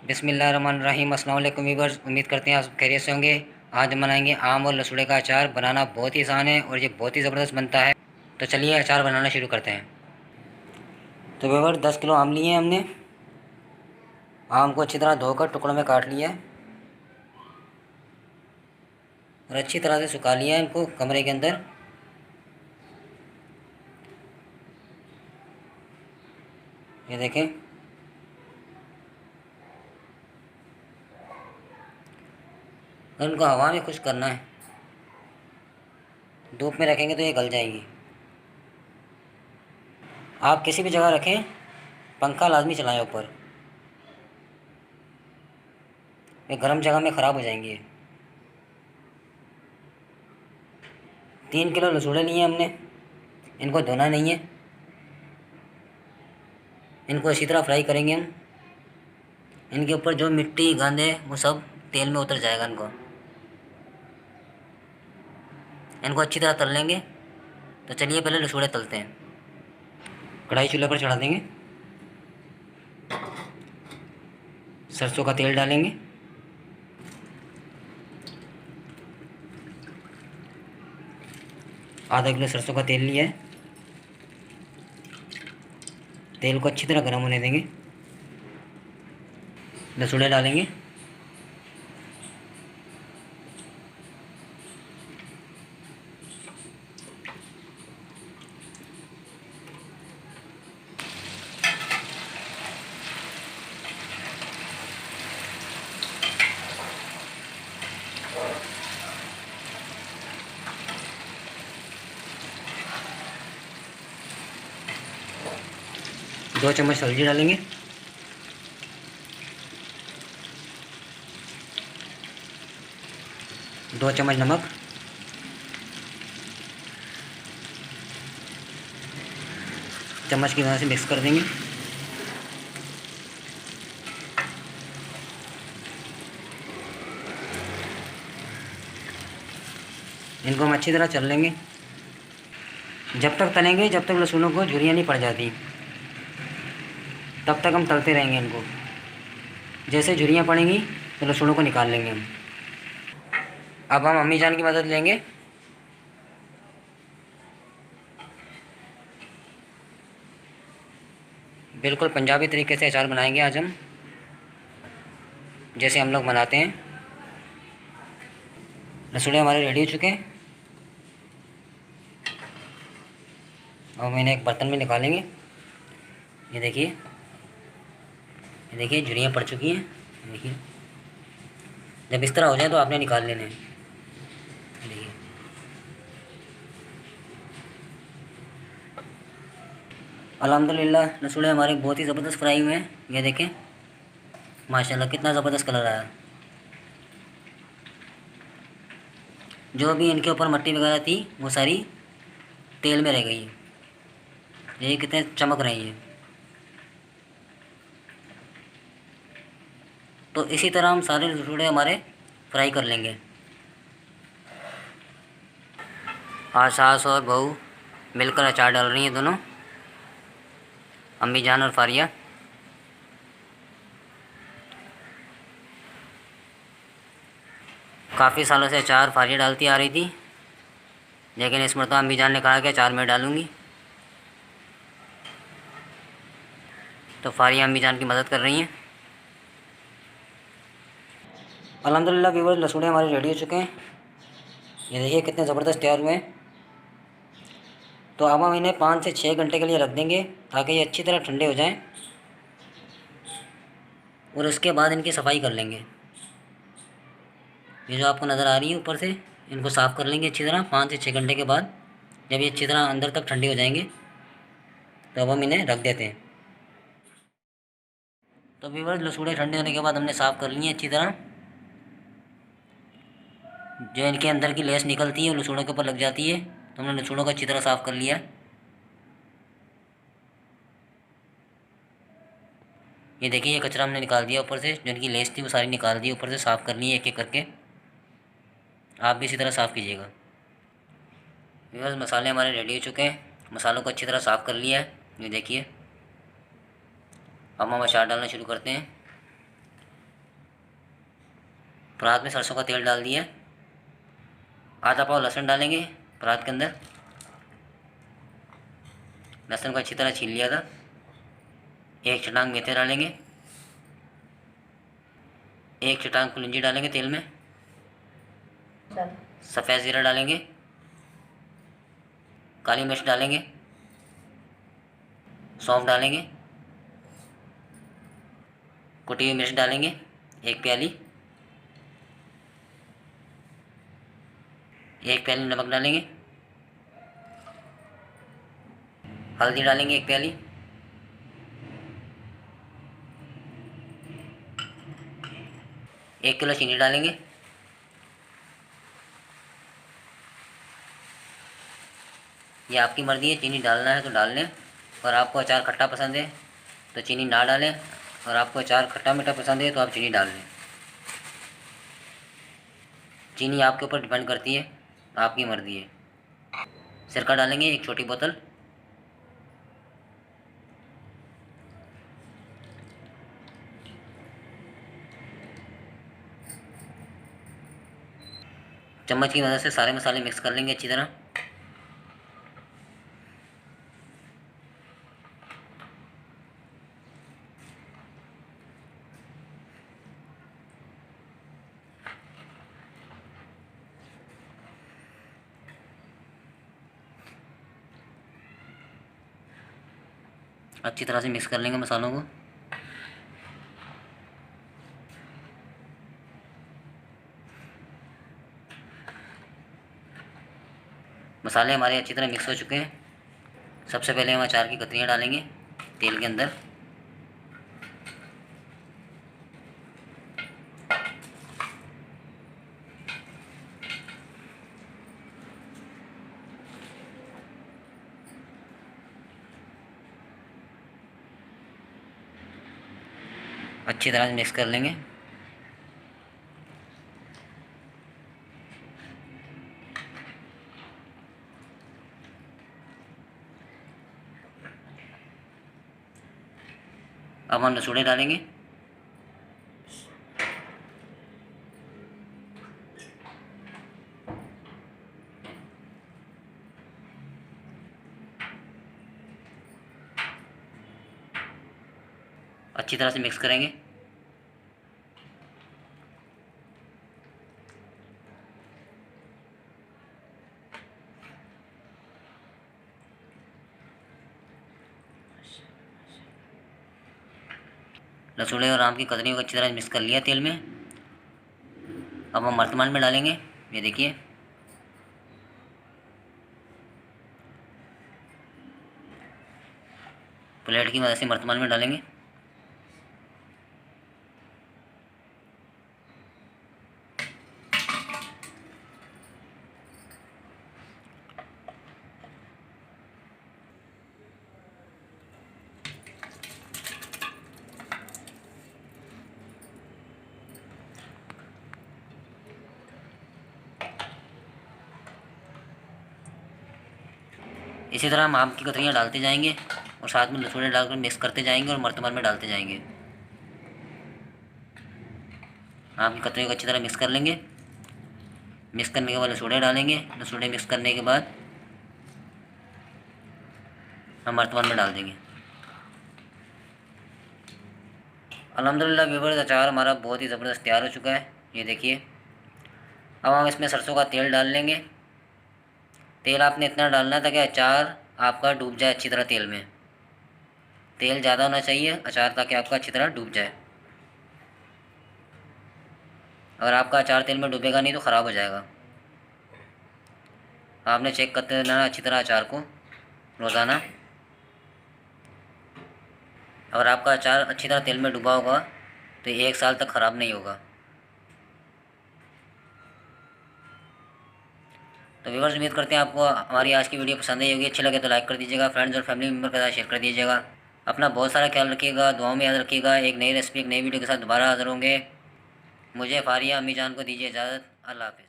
बिस्मिल्लाहिर्रहमानिर्रहीम। अस्सलाम वालेकुम वीवर्स, उम्मीद करते हैं आप सब खैरियत से होंगे। आज हम बनाएंगे आम और लसूड़े का अचार। बनाना बहुत ही आसान है और ये बहुत ही ज़बरदस्त बनता है। तो चलिए अचार बनाना शुरू करते हैं। तो वीवर 10 किलो आम लिए हैं हमने। आम को अच्छी तरह धोकर टुकड़ों में काट लिया है और अच्छी तरह से सुखा लिया है इनको कमरे के अंदर। ये देखें, और इनको हवा में खुश करना है। धूप में रखेंगे तो ये गल जाएगी। आप किसी भी जगह रखें, पंखा लाजमी चलाएं ऊपर। ये गर्म जगह में ख़राब हो जाएंगे। 3 किलो लसूड़े लिए हमने। इनको धोना नहीं है, इनको अच्छी तरह फ्राई करेंगे हम। इनके ऊपर जो मिट्टी गंद है वो सब तेल में उतर जाएगा। इनको अच्छी तरह तल लेंगे। तो चलिए पहले लसूड़े तलते हैं। कढ़ाई चूल्हे पर चढ़ा देंगे। सरसों का तेल डालेंगे। आधा किलो सरसों का तेल लिया है। तेल को अच्छी तरह गर्म होने देंगे। लसूड़े डालेंगे। दो चम्मच हल्दी डालेंगे। दो चम्मच नमक। चम्मच की मदद से मिक्स कर देंगे। इनको हम अच्छी तरह चल लेंगे। जब तक तलेंगे जब तक लहसुनों को झुर्रियाँ नहीं पड़ जाती, तब तक हम तलते रहेंगे इनको। जैसे झुर्रियाँ पड़ेंगी तो लहसुनों को निकाल लेंगे हम। अब हम अम्मी जान की मदद लेंगे। बिल्कुल पंजाबी तरीके से अचार बनाएंगे आज हम, जैसे हम लोग बनाते हैं। लसूड़े हमारे रेडी हो चुके हैं। और मैंने एक बर्तन में निकालेंगे। ये देखिए झुर्रियाँ पड़ चुकी हैं। देखिए, जब इस तरह हो जाए तो आपने निकाल लेने हैं। देखिए, अल्हम्दुलिल्लाह लसूड़े हमारे बहुत ही ज़बरदस्त फ्राई हुए हैं। ये देखें, माशाल्लाह कितना ज़बरदस्त कलर आया। जो भी इनके ऊपर मट्टी वगैरह थी वो सारी तेल में रह गई है। ये कितने चमक रही है। तो इसी तरह हम सारे लसूड़े हमारे फ्राई कर लेंगे। आज सास और बहू मिलकर अचार डाल रही हैं, दोनों अम्मी जान और फारिया। काफ़ी सालों से अचार फारिया डालती आ रही थी, लेकिन इस मरतबा अम्मी जान ने कहा कि अचार मैं डालूँगी। तो फारिया अम्मी जान की मदद कर रही हैं। अल्हम्दुलिल्लाह व्यूअर्स, लसूड़े हमारे रेडी हो चुके हैं। ये देखिए कितने ज़बरदस्त तैयार हुए हैं। तो अब हम इन्हें 5 से 6 घंटे के लिए रख देंगे ताकि ये अच्छी तरह ठंडे हो जाएं, और उसके बाद इनकी सफाई कर लेंगे। ये जो आपको नज़र आ रही है ऊपर से, इनको साफ़ कर लेंगे अच्छी तरह 5 से 6 घंटे के बाद। जब ये अच्छी तरह अंदर तक ठंडे हो जाएंगे तो अब हम इन्हें रख देते हैं। तो व्यूअर्स, लसूड़े ठंडे होने के बाद हमने साफ़ कर लिए अच्छी तरह। जो इनके अंदर की लेस निकलती है वो लसूड़ों के ऊपर लग जाती है, तो हमने लसूड़ों को अच्छी तरह साफ़ कर लिया। ये देखिए, ये कचरा हमने निकाल दिया ऊपर से, जो इनकी लेस थी वो सारी निकाल दी, ऊपर से साफ़ कर ली एक एक करके। आप भी इसी तरह साफ़ कीजिएगा। व्यूअर्स, मसाले हमारे रेडी हो चुके हैं। मसालों को अच्छी तरह साफ़ कर लिया है। ये देखिए, अब हम अचार डालना शुरू करते हैं। परात में सरसों का तेल डाल दिया। आधा पाव लहसुन डालेंगे परात के अंदर। लहसुन को अच्छी तरह छील लिया था। एक चटांग मेथी डालेंगे। एक चटांग कुलंजी डालेंगे तेल में। सफ़ेद ज़ीरा डालेंगे। काली मिर्च डालेंगे। सौंफ डालेंगे। कुटी हुई मिर्च डालेंगे 1 प्याली। 1 प्याली नमक डालेंगे। हल्दी डालेंगे 1 प्याली। 1 किलो चीनी डालेंगे। ये आपकी मर्ज़ी है, चीनी डालना है तो डाल लें। और आपको अचार खट्टा पसंद है तो चीनी ना डालें, और आपको अचार खट्टा मीठा पसंद है तो आप चीनी डाल लें। चीनी आपके ऊपर डिपेंड करती है, आपकी मर्ज़ी है। सिरका डालेंगे 1 छोटी बोतल। चम्मच की मदद से सारे मसाले मिक्स कर लेंगे अच्छी तरह। अच्छी तरह से मिक्स कर लेंगे मसालों को। मसाले हमारे अच्छी तरह मिक्स हो चुके हैं। सबसे पहले हम अचार की कतरियाँ डालेंगे तेल के अंदर। अच्छी तरह से मिक्स कर लेंगे। अब हम लसूड़े डालेंगे। अच्छी तरह से मिक्स करेंगे। लसूड़े और आम की कतरियों को अच्छी तरह मिक्स कर लिया तेल में। अब हम मर्तमान में डालेंगे। ये देखिए, प्लेट की मदद से मर्तमान में डालेंगे। इसी तरह हम आम की कतरियाँ डालते जाएंगे और साथ में लसूड़े डालकर मिक्स करते जाएंगे और मर्तमान में डालते जाएंगे। आम की कतरियों को अच्छी तरह मिक्स कर लेंगे। मिक्स करने के बाद लसूड़े डालेंगे। लसूड़े मिक्स करने के बाद हम मर्तमान में डाल देंगे। अल्हम्दुलिल्लाह व्यूअर्स, अचार हमारा बहुत ही ज़बरदस्त तैयार हो चुका है। ये देखिए, अब हम इसमें सरसों का तेल डाल लेंगे। तेल आपने इतना डालना था कि अचार आपका डूब जाए अच्छी तरह तेल में। तेल ज़्यादा होना चाहिए अचार, ताकि आपका अच्छी तरह डूब जाए। अगर आपका अचार तेल में डूबेगा नहीं तो ख़राब हो जाएगा। आपने चेक करते रहना अच्छी तरह अचार को रोज़ाना। अगर आपका अचार अच्छी तरह तेल में डूबा होगा तो 1 साल तक ख़राब नहीं होगा। तो व्यूअर्स, उम्मीद करते हैं आपको हमारी आज की वीडियो पसंद आई होगी। अच्छी लगे तो लाइक कर दीजिएगा। फ्रेंड्स और फैमिली मेम्बर के साथ शेयर कर दीजिएगा। अपना बहुत सारा ख्याल रखिएगा, दुआओं में याद रखिएगा। एक नई रेसिपी, एक नई वीडियो के साथ दोबारा हाज़िर होंगे। मुझे फारिया अम्मी जान को दीजिए इजाज़त। अल्लाह हाफ़िज़।